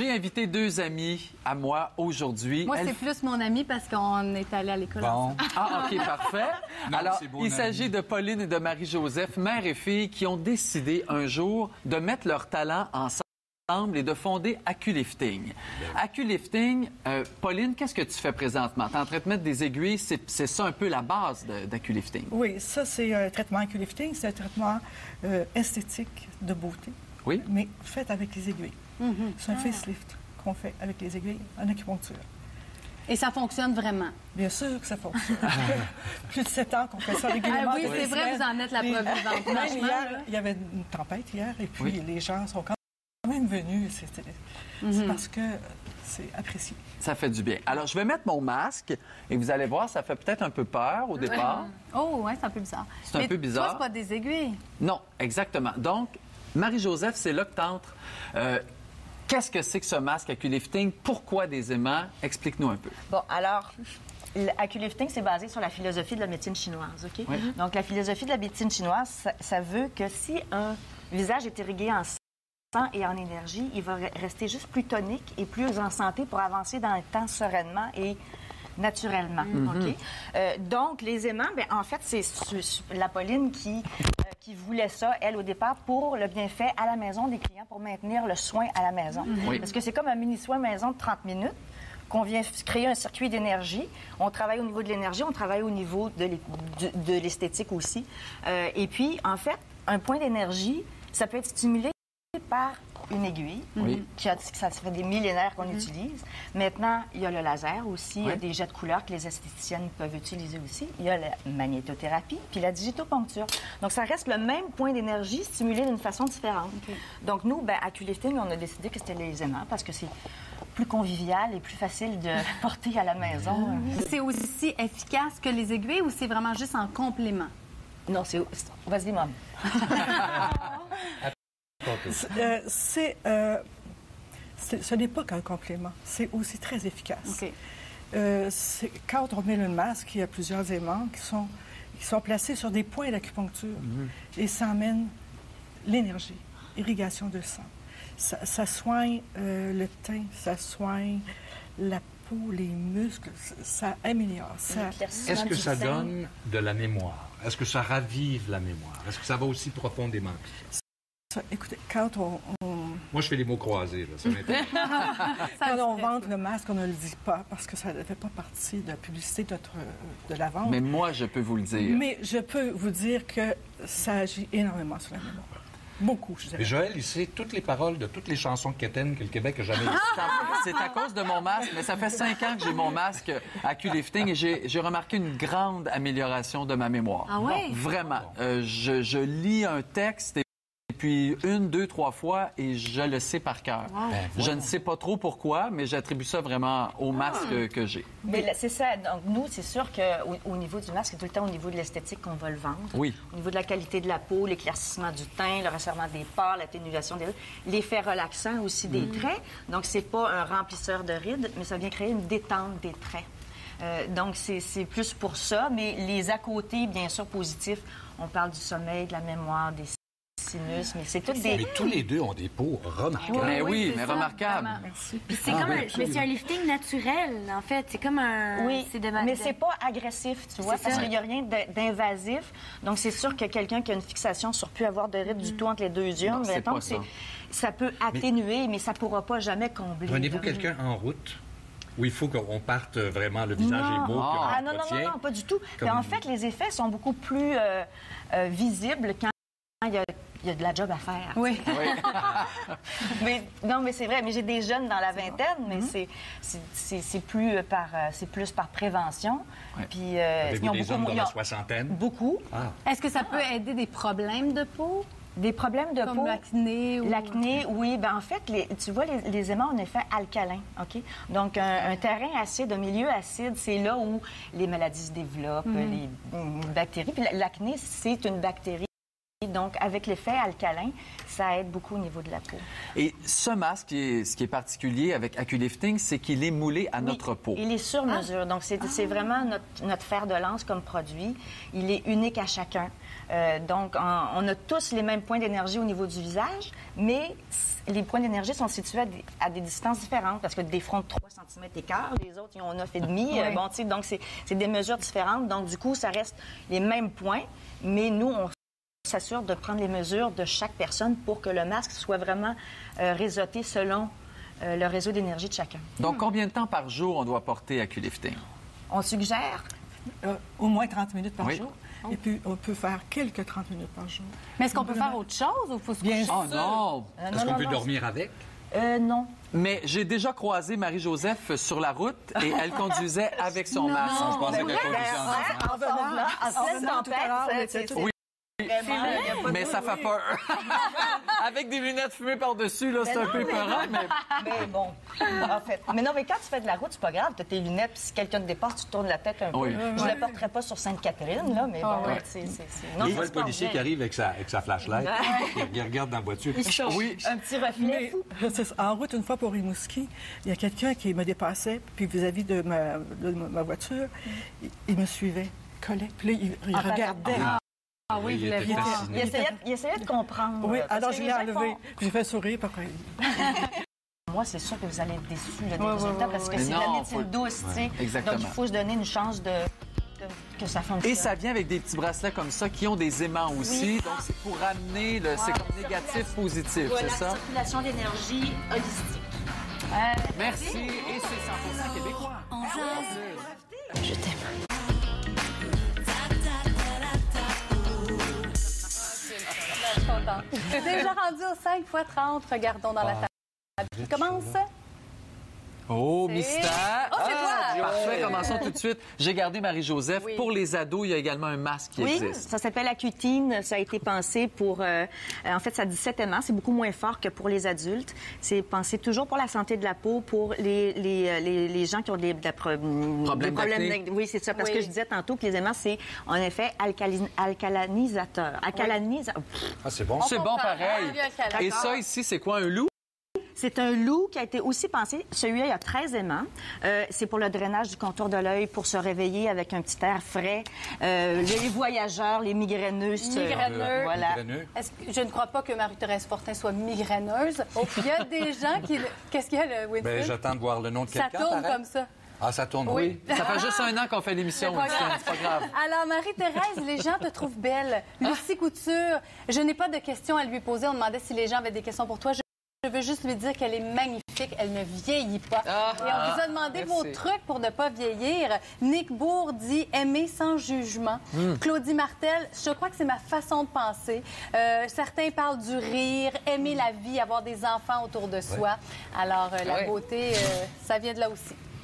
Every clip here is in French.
J'ai invité 2 amis à moi aujourd'hui. Moi, c'est plus mon ami parce qu'on est allé à l'école ensemble. Ah, OK, parfait. Non, Alors, bon il s'agit de Pauline et de Marie-Joseph, mère et fille, qui ont décidé un jour de mettre leurs talents ensemble et de fonder AccuLifting. AccuLifting, Pauline, qu'est-ce que tu fais présentement? Tu es en train de mettre des aiguilles, c'est ça un peu la base d'AccuLifting. Oui, ça, c'est un traitement AccuLifting, c'est un traitement esthétique de beauté, Oui? mais fait avec les aiguilles. C'est un facelift qu'on fait avec les aiguilles en acupuncture. Et ça fonctionne vraiment. Bien sûr que ça fonctionne. Plus de 7 ans qu'on fait ça régulièrement. Ah oui, c'est vrai, vous en êtes la preuve vivante. Même Franchement, hier, là. il y avait une tempête hier, et puis Oui. les gens sont quand même venus. C'est parce que c'est apprécié. Ça fait du bien. Alors, je vais mettre mon masque et vous allez voir, ça fait peut-être un peu peur au départ. Oh, ouais, c'est un peu bizarre. C'est un peu bizarre. Toi, c'est pas des aiguilles. Non, exactement. Donc, Marie-Joseph, c'est là que t'entres. Qu'est-ce que c'est que ce masque AccuLifting? Pourquoi des aimants? Explique-nous un peu. Bon, alors, l'AccuLifting, c'est basé sur la philosophie de la médecine chinoise, OK? Oui. Donc, la philosophie de la médecine chinoise, ça veut que si un visage est irrigué en sang et en énergie, il va rester juste plus tonique et plus en santé pour avancer dans le temps sereinement et naturellement, OK? Donc, les aimants, bien, en fait, c'est la Pauline qui voulait ça, elle, au départ, pour le bienfait à la maison des clients, pour maintenir le soin à la maison. Oui. Parce que c'est comme un mini-soin maison de 30 minutes qu'on vient créer un circuit d'énergie. On travaille au niveau de l'énergie, on travaille au niveau de l'esthétique aussi. Et puis, en fait, un point d'énergie, ça peut être stimulé par une aiguille, Oui. ça fait des millénaires qu'on utilise. Maintenant, il y a le laser aussi, il y a Oui. des jets de couleurs que les esthéticiennes peuvent utiliser aussi. Il y a la magnétothérapie, puis la digitopuncture. Donc, ça reste le même point d'énergie stimulé d'une façon différente. Donc, nous, à AccuLifting, on a décidé que c'était les aimants parce que c'est plus convivial et plus facile de porter à la maison. C'est aussi efficace que les aiguilles ou c'est vraiment juste en complément? Non, vas-y, maman. Ce n'est pas qu'un complément, c'est aussi très efficace. OK. Quand on met le masque, il y a plusieurs aimants qui sont placés sur des points d'acupuncture et ça amène l'énergie, irrigation de sang. Ça soigne le teint, ça soigne la peau, les muscles, ça améliore. Est-ce que ça donne de la mémoire? Est-ce que ça ravive la mémoire? Est-ce que ça va aussi profondément? Écoutez, quand Moi, je fais les mots croisés, là. Ça m'intéresse. quand on vend le masque, on ne le dit pas parce que ça ne fait pas partie de la publicité de la vente. Mais moi, je peux vous le dire. Mais je peux vous dire que ça agit énormément sur la mémoire. Beaucoup, je dirais. Mais Joël, il sait toutes les paroles de toutes les chansons quétaines que le Québec a jamais écoutées. C'est à cause de mon masque, mais ça fait 5 ans que j'ai mon masque AccuLifting et j'ai remarqué une grande amélioration de ma mémoire. Ah ouais? Vraiment. Je lis un texte et puis 1, 2, 3 fois et je le sais par cœur. Je ne sais pas trop pourquoi, mais j'attribue ça vraiment au masque que j'ai. Mais là, c'est ça. Donc, nous, c'est sûr qu'au niveau du masque, c'est tout le temps au niveau de l'esthétique qu'on va le vendre. Oui. Au niveau de la qualité de la peau, l'éclaircissement du teint, le resserrement des pores, l'atténuation des rides, l'effet relaxant aussi des traits. Donc, c'est pas un remplisseur de rides, mais ça vient créer une détente des traits. Donc, c'est plus pour ça. Mais les à côté, bien sûr, positifs, on parle du sommeil, de la mémoire, des sinus, mais c'est toutes des... Mais tous les deux ont des peaux remarquables. Mais oui, c'est mais ça, remarquable. vraiment. Puis c'est comme mais c'est un lifting naturel, en fait. C'est comme un... Oui, c'est mais c'est pas agressif, tu vois, C'est parce ça. qu'il n'y a rien d'invasif. Donc, c'est sûr que quelqu'un qui a une fixation sur plus avoir de rides du tout entre les deux yeux, Non, c'est mettons, pas ça. ça peut atténuer, mais ça ne pourra pas jamais combler. Prenez-vous là. quelqu'un en route où il faut qu'on parte vraiment, le visage est beau, puis on Ah, non, l'entretient? pas du tout. Comme- Mais en fait, les effets sont beaucoup plus visibles quand il y a de la job à faire. Oui. Mais non, mais c'est vrai. Mais j'ai des jeunes dans la vingtaine, mais c'est plus par prévention. Ouais. Puis Avez-vous des hommes dans ils la ont soixantaine? beaucoup. Ah. Est-ce que ça peut aider des problèmes de peau? Des problèmes de Comme peau. l'acné ou... L'acné, oui. Ben en fait, tu vois, les aimants ont un effet alcalin, OK? Donc, un terrain acide, un milieu acide, c'est là où les maladies se développent, les bactéries. Puis l'acné, c'est une bactérie Donc, avec l'effet alcalin, ça aide beaucoup au niveau de la peau. Et ce masque, ce qui est particulier avec AccuLifting, c'est qu'il est moulé à notre peau. Il est sur mesure. Donc, c'est vraiment notre fer de lance comme produit. Il est unique à chacun. Donc, on a tous les mêmes points d'énergie au niveau du visage, mais les points d'énergie sont situés à des distances différentes parce que des fronts de 3 cm d'écart, les autres, ils ont 9,5. Bon, tu sais, donc, c'est des mesures différentes. Donc, du coup, ça reste les mêmes points, mais nous, on s'assure de prendre les mesures de chaque personne pour que le masque soit vraiment réseauté selon le réseau d'énergie de chacun. Donc, combien de temps par jour on doit porter AccuLifting? On suggère Au moins 30 minutes par Oui. jour. Et puis, on peut faire quelques 30 minutes par jour. Mais est-ce qu'on peut faire autre chose ou faut se coucher? Oh non! Est-ce qu'on peut dormir avec? non. Mais j'ai déjà croisé Marie-Joseph sur la route et elle conduisait avec son masque. Je pensais qu'elle conduisait en En pleine tempête, Oui. Mais ça fait peur. Avec des lunettes fumées par-dessus, là, c'est un peu épeurant, mais... Mais bon, en fait. Mais non, mais quand tu fais de la route, c'est pas grave. Tu as tes lunettes, puis si quelqu'un te dépasse, tu tournes la tête un peu. Oui. Je la porterai pas sur Sainte-Catherine, là, mais bon, c'est... Non, Il ça voit le se porte policier bien. qui arrive avec sa flashlight, il regarde dans la voiture. Oui. Un petit reflet. Mais, en route, une fois pour Rimouski, il y a quelqu'un qui me dépassait, puis vis-à-vis de ma voiture, il me suivait, collait. Puis là, il regardait. Ah oui, il vous l'avez était vu. fasciné. Il essayait de comprendre. Oui, parce alors que je les l'ai gens enlevé. font- Puis j'ai fait sourire, puis après... Moi, c'est sûr que vous allez être déçus là, des résultats parce que Mais c'est de non, la médecine faut- douce, tu sais. Exactement. Donc, il faut se donner une chance que ça fonctionne. Et ça vient avec des petits bracelets comme ça qui ont des aimants aussi. Donc, c'est pour amener le... C'est comme négatif, positif, Voilà, c'est ça? circulation d'énergie holistique. Merci. Et c'est 100% québécois. Je t'aime. Je suis contente. C'est déjà rendu au 5 x 30. Regardons dans la table. Qui commence? Oh, C'est- mystère! Oh, c'est toi! Parfait, commençons tout de suite. J'ai gardé Marie-Joseph. Oui. Pour les ados, il y a également un masque qui Oui, existe. ça s'appelle Accutine. Ça a été pensé pour... en fait, ça dit 7 aimants. C'est beaucoup moins fort que pour les adultes. C'est pensé toujours pour la santé de la peau, pour les gens qui ont des problèmes d'acné. Oui, c'est ça. Parce Oui. que je disais tantôt que les aimants, c'est en effet alcalanisateur. Ah, c'est bon. C'est bon comprend. pareil. Ah, bien, Et ça ici, c'est quoi, un loup? C'est un loup qui a été aussi pensé. Celui-là, il y a 13 aimants. C'est pour le drainage du contour de l'œil, pour se réveiller avec un petit air frais. Les voyageurs, les migraineux. Migraineux. Voilà. Migraineux. Je ne crois pas que Marie-Thérèse Fortin soit migraineuse. Il y a des gens qui... Qu'est-ce qu'il y a, le Winston? Ben, j'attends de voir le nom de Ça quelqu'un. tourne pareil. comme ça. Ah, ça tourne, Oui. Ça fait juste 1 an qu'on fait l'émission, C'est pas Winston, grave. c'est pas grave. Alors, Marie-Thérèse, les gens te trouvent belle. Lucie Couture, je n'ai pas de questions à lui poser. On demandait si les gens avaient des questions pour toi. Je veux juste lui dire qu'elle est magnifique, elle ne vieillit pas. Et on vous a demandé vos trucs pour ne pas vieillir. Nick Bourg dit « aimer sans jugement ». Claudie Martel, je crois que c'est ma façon de penser. Certains parlent du rire, aimer la vie, avoir des enfants autour de soi. Alors, la beauté, ça vient de là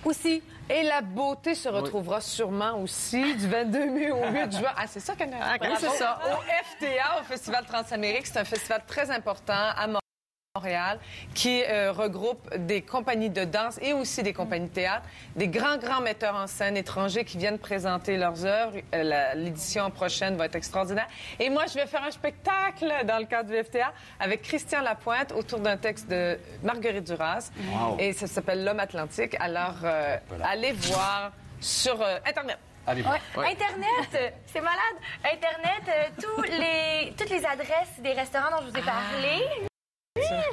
aussi. Et la beauté se retrouvera sûrement aussi du 22 mai au 8 juin. Ah, c'est ça qu'on a. Oui, c'est ça. Au FTA, au Festival Transamérique. C'est un festival très important à Montréal qui regroupe des compagnies de danse et aussi des compagnies de théâtre, des grands metteurs en scène étrangers qui viennent présenter leurs œuvres. L'édition prochaine va être extraordinaire. Et moi, je vais faire un spectacle dans le cadre du FTA avec Christian Lapointe autour d'un texte de Marguerite Duras. Wow. Et ça s'appelle L'Homme Atlantique. Alors, allez voir sur Internet. Allez, voir. Ouais. Internet, c'est malade. Internet, toutes les adresses des restaurants dont je vous ai parlé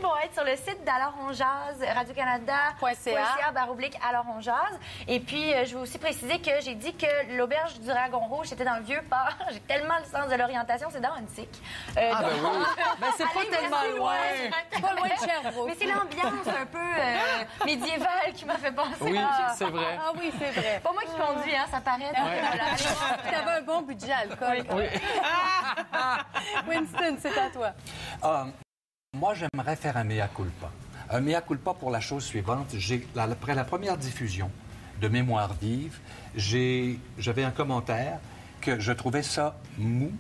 vont être sur le site d'Alors on jase, radio-canada.ca/Alors-on-jase. Et puis, je veux aussi préciser que j'ai dit que l'auberge du Dragon Rouge, c'était dans le Vieux-Port. J'ai tellement le sens de l'orientation, c'est dans Huntsic. Ben oui. Ben, c'est pas Allez, tellement merci, loin. Pas loin de Sherbrooke. Mais c'est l'ambiance un peu médiévale qui m'a fait penser. Oui, à... c'est vrai. Ah oui, c'est vrai. Pas moi qui conduis, hein, ça paraît. Donc, voilà. Tu avais un bon budget alcool. Oui. Winston, c'est à toi. Moi, j'aimerais faire un mea culpa. Un mea culpa pour la chose suivante. Après la première diffusion de Mémoire vive, j'avais un commentaire que je trouvais ça mou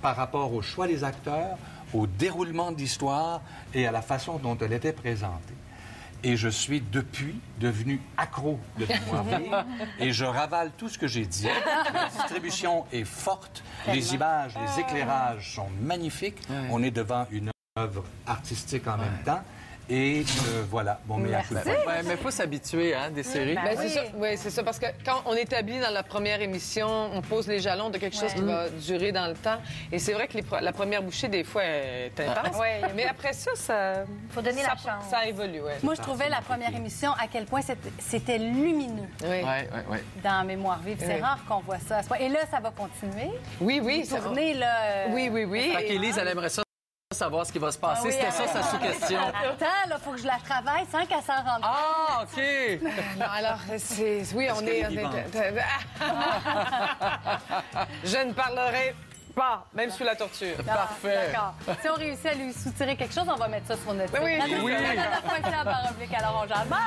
par rapport au choix des acteurs, au déroulement de l'histoire et à la façon dont elle était présentée. Et je suis depuis devenu accro de mémoire vive et je ravale tout ce que j'ai dit. La distribution est forte, les images, les éclairages sont magnifiques. On est devant une œuvre artistique en même temps. Et voilà, bon, mais il faut s'habituer, hein, des séries. Ben, c'est ça. Oui, c'est ça, parce que quand on établit dans la première émission, on pose les jalons de quelque chose qui va durer dans le temps. Et c'est vrai que la première bouchée, des fois, est intense. Mais après ça, faut donner la chance. Ça évolue, oui. Moi, je trouvais la première émission à quel point c'était lumineux dans Mémoire vive. C'est rare qu'on voit ça. Et là, ça va continuer. Oui, ça va. Tourner, là... Oui. Fait qu'Élise, elle aimerait ça savoir ce qui va se passer. C'était ça, sa sous-question. Attends, là, faut que je la travaille sans qu'elle s'en rende compte. Ah, OK! Non, alors, c'est... Oui, on est... Je ne parlerai pas, même sous la torture. Parfait. D'accord. Si on réussit à lui soutirer quelque chose, on va mettre ça sur notre site. Oui. Alors, on jase. Bye!